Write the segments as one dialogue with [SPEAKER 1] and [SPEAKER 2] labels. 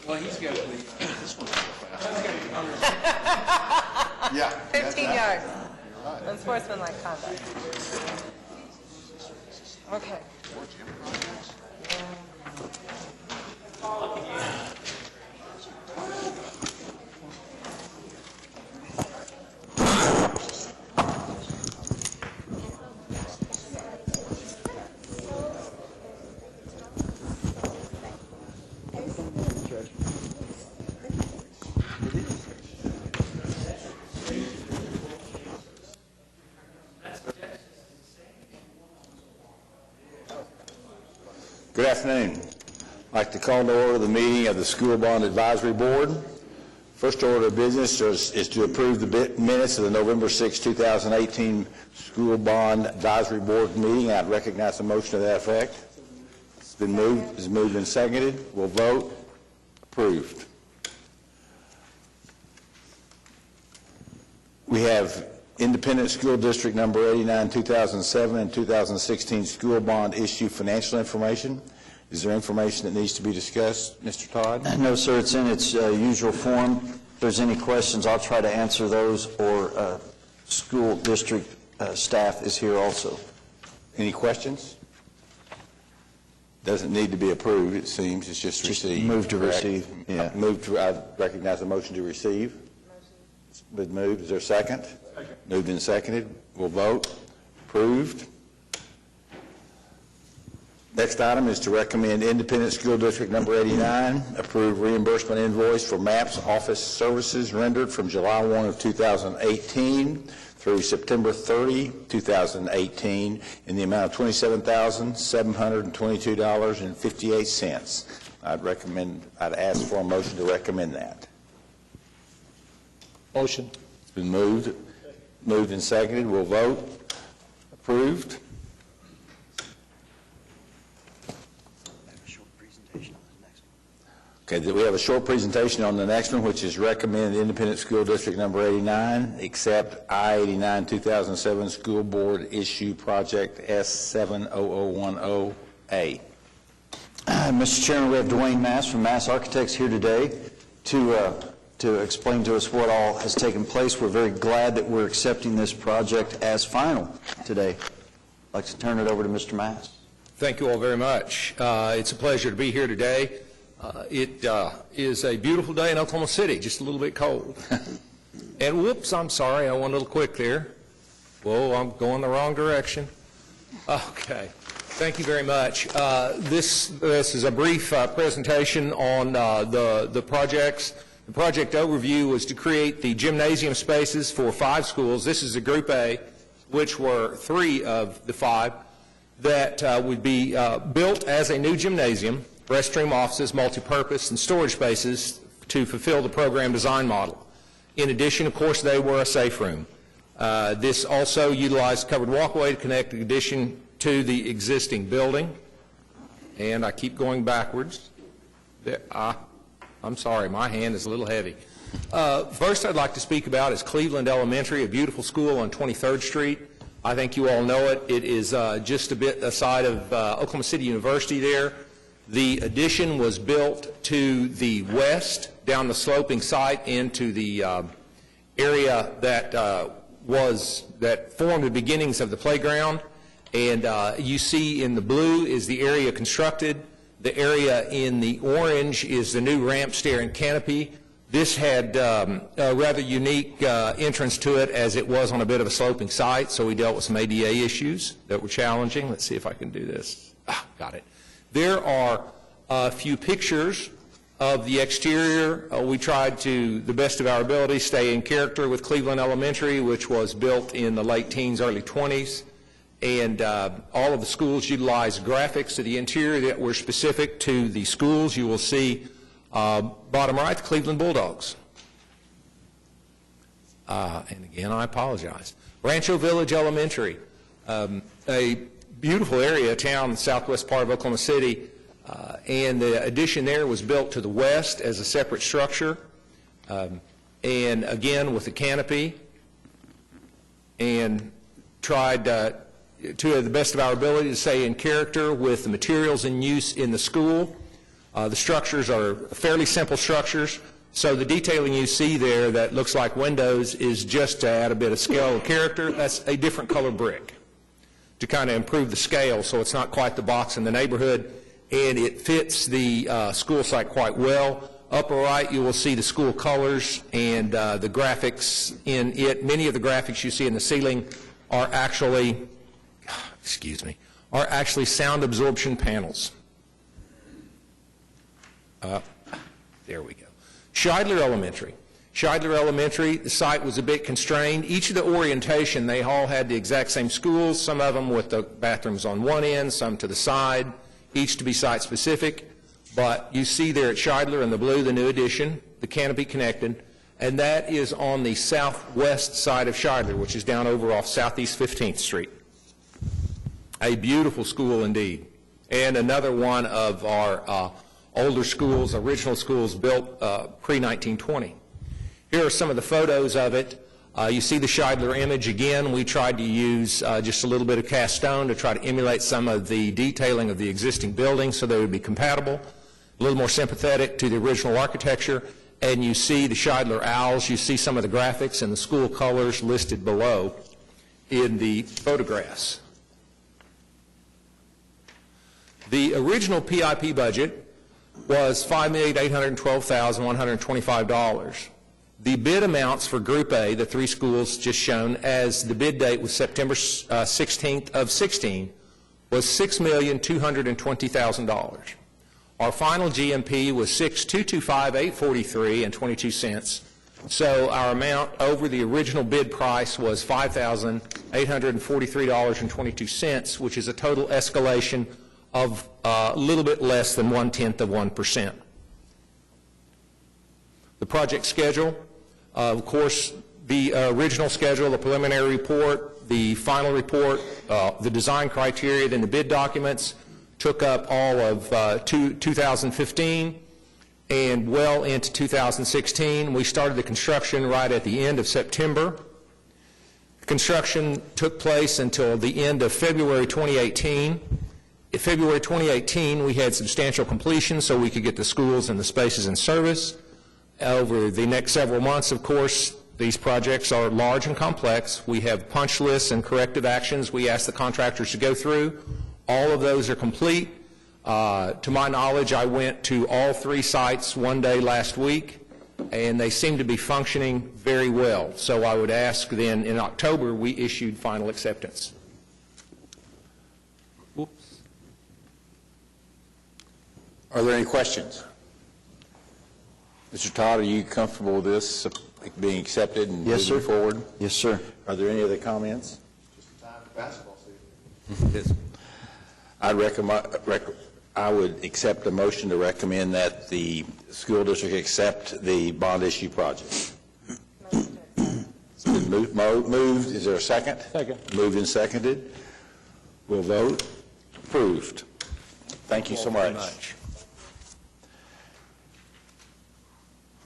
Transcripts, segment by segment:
[SPEAKER 1] Well, he's got the,
[SPEAKER 2] Yeah.
[SPEAKER 3] 15 yards. Unsportsmanlike conduct. Okay.
[SPEAKER 4] Good afternoon. I'd like to call to order the meeting of the School Bond Advisory Board. First order of business is to approve the minutes of the November 6, 2018 School Bond Advisory Board meeting. I'd recognize a motion to that effect. It's been moved and seconded. We'll vote. Approved. We have Independent School District Number 89, 2007 and 2016 School Bond Issue financial information. Is there information that needs to be discussed, Mr. Todd?
[SPEAKER 5] No, sir. It's in its usual form. If there's any questions, I'll try to answer those, or school district staff is here also.
[SPEAKER 4] Any questions? Doesn't need to be approved, it seems. It's just received.
[SPEAKER 5] Move to
[SPEAKER 4] correct?
[SPEAKER 5] receive. Yeah.
[SPEAKER 4] I recognize a motion to receive. It's been moved. Is there a second? Second. Moved and seconded. We'll vote. Approved. Next item is to recommend Independent School District Number 89 approve reimbursement invoice for MAPS office services rendered from July 1 of 2018 through September 30, 2018 in the amount of $27,722.58. I'd ask for a motion to recommend that.
[SPEAKER 1] motion.
[SPEAKER 4] It's been moved and seconded. We'll vote. Approved. Okay, we have a short presentation on the next one, which is recommend Independent School District Number 89 accept I-89 2007 School Board Issue Project S70010A.
[SPEAKER 5] Mr. Chairman, we have Dwayne Mass from Mass Architects here today to explain to us what all has taken place. We're very glad that we're accepting this project as final today. I'd like to turn it over to Mr. Mass.
[SPEAKER 6] Thank you all very much. It's a pleasure to be here today. It is a beautiful day in Oklahoma City, just a little bit cold. And whoops, I'm sorry, I went a little quick there. Whoa, I'm going the wrong direction. Okay, thank you very much. This is a brief presentation on the projects. The project overview was to create the gymnasium spaces for 5 schools. This is a Group A, which were 3 of the 5 that would be built as a new gymnasium, restroom, offices, multi-purpose, and storage spaces to fulfill the program design model. In addition, of course, they were a safe room. This also utilized covered walkway to connect the addition to the existing building. And I keep going backwards. I'm sorry, my hand is a little heavy. First I'd like to speak about is Cleveland Elementary, a beautiful school on 23rd Street. I think you all know it. It is just a bit aside of Oklahoma City University there. The addition was built to the west, down the sloping site into the area that formed the beginnings of the playground. And you see in the blue is the area constructed. The area in the orange is the new ramp, stair, and canopy. This had a rather unique entrance to it, as it was on a bit of a sloping site, so we dealt with some ADA issues that were challenging. Let's see if I can do this. Got it. There are a few pictures of the exterior. We tried to, the best of our ability, stay in character with Cleveland Elementary, which was built in the late teens, early 20s. And all of the schools utilized graphics to the interior that were specific to the schools. You will see bottom right, the Cleveland Bulldogs. And again, I apologize. Rancho Village Elementary, a beautiful area, town in the southwest part of Oklahoma City, and the addition there was built to the west as a separate structure, and again with the canopy, and tried to the best of our ability to stay in character with the materials in use in the school. The structures are fairly simple structures, so the detailing you see there that looks like windows is just to add a bit of scale and character. That's a different color brick to kind of improve the scale so it's not quite the box in the neighborhood, and it fits the school site quite well. Upper right, you will see the school colors and the graphics in it. Many of the graphics you see in the ceiling are actually, sound absorption panels. There we go. Scheidler Elementary. Scheidler Elementary, the site was a bit constrained. Each of the orientation, they all had the exact same schools, some of them with the bathrooms on one end, some to the side, each to be site-specific. But you see there at Scheidler in the blue, the new addition, the canopy connected, and that is on the southwest side of Scheidler, which is down over off Southeast 15th Street. A beautiful school indeed, and another one of our older schools, original schools built pre-1920. Here are some of the photos of it. You see the Scheidler image again. We tried to use just a little bit of cast stone to try to emulate some of the detailing of the existing building so they would be compatible, a little more sympathetic to the original architecture. And you see the Scheidler owls. You see some of the graphics and the school colors listed below in the photographs. The original PIP budget was $5,812,125. The bid amounts for Group A, the three schools just shown, as the bid date was September 16th of 16, was $6,220,000. Our final GMP was $6,225,843.22. So our amount over the original bid price was $5,843.22, which is a total escalation of a little bit less than 0.1%. The project schedule, of course, the original schedule, the preliminary report, the final report, the design criteria, then the bid documents took up all of 2015 and well into 2016. We started the construction right at the end of September. Construction took place until the end of February 2018. In February 2018, we had substantial completion so we could get the schools and the spaces in service. Over the next several months, of course, these projects are large and complex. We have punch lists and corrective actions we ask the contractors to go through. All of those are complete. To my knowledge, I went to all three sites one day last week, and they seem to be functioning very well. So I would ask then, in October, we issued final acceptance. Whoops.
[SPEAKER 4] Are there any questions? Mr. Todd, are you comfortable with this being accepted and moving forward?
[SPEAKER 5] Yes, sir.
[SPEAKER 4] Are there any other comments?
[SPEAKER 2] Just the time for basketball season.
[SPEAKER 4] I would accept a motion to recommend that the school district accept the bond issue project. It's been moved. Is there a second? Second. Moved and seconded. We'll vote. Approved. Thank you so much.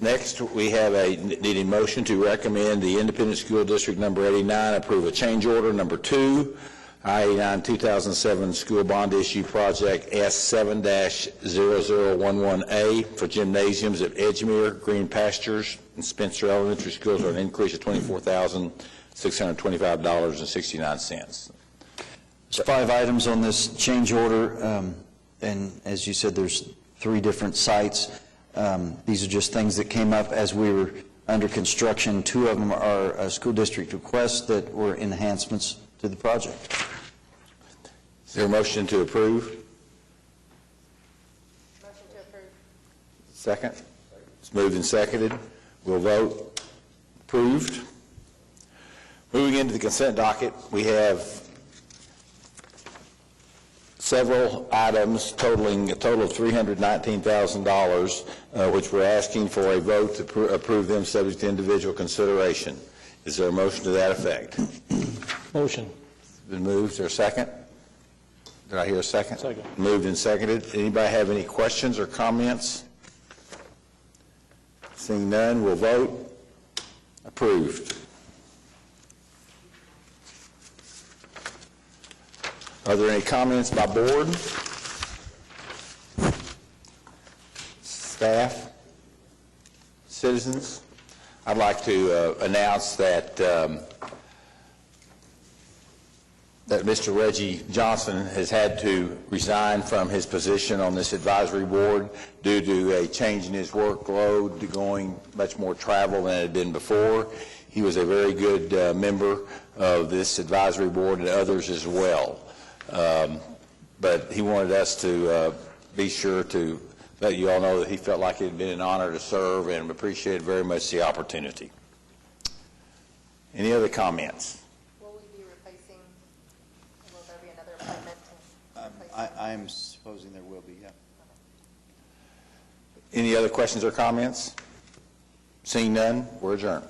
[SPEAKER 4] Next, we have need a motion to recommend the Independent School District number 89 approve a change order number 2, I-89-2007 School Bond Issue Project S7-0011A for gymnasiums at Edgemere, Green Pastures, and Spencer Elementary Schools for an increase of $24,625.69.
[SPEAKER 5] There's 5 items on this change order, and as you said, there's 3 different sites. These are just things that came up as we were under construction. 2 of them are school district requests that were enhancements to the project.
[SPEAKER 4] Is there a motion to approve?
[SPEAKER 3] Motion to approve.
[SPEAKER 4] Second? It's moved and seconded. We'll vote. Approved. Moving into the consent docket, we have several items totaling a total of $319,000, which we're asking for a vote to approve them subject to individual consideration. Is there a motion to that effect?
[SPEAKER 7] Motion.
[SPEAKER 4] Been moved. Is there a second? Did I hear a second?
[SPEAKER 7] Second.
[SPEAKER 4] Moved and seconded. Anybody have any questions or comments? Seeing none, we'll vote. Approved. Are there any comments by board? Staff? Citizens? I'd like to announce that that Mr. Reggie Johnson has had to resign from his position on this advisory board due to a change in his workload, to going much more travel than it had been before. He was a very good member of this advisory board and others as well. But he wanted us to be sure to let you all know that he felt like it had been an honor to serve and appreciated very much the opportunity. Any other comments?
[SPEAKER 3] Will we be replacing, will there be another appointment to replace?
[SPEAKER 2] I'm supposing there will be, yeah.
[SPEAKER 4] Any other questions or comments? Seeing none, we're adjourned.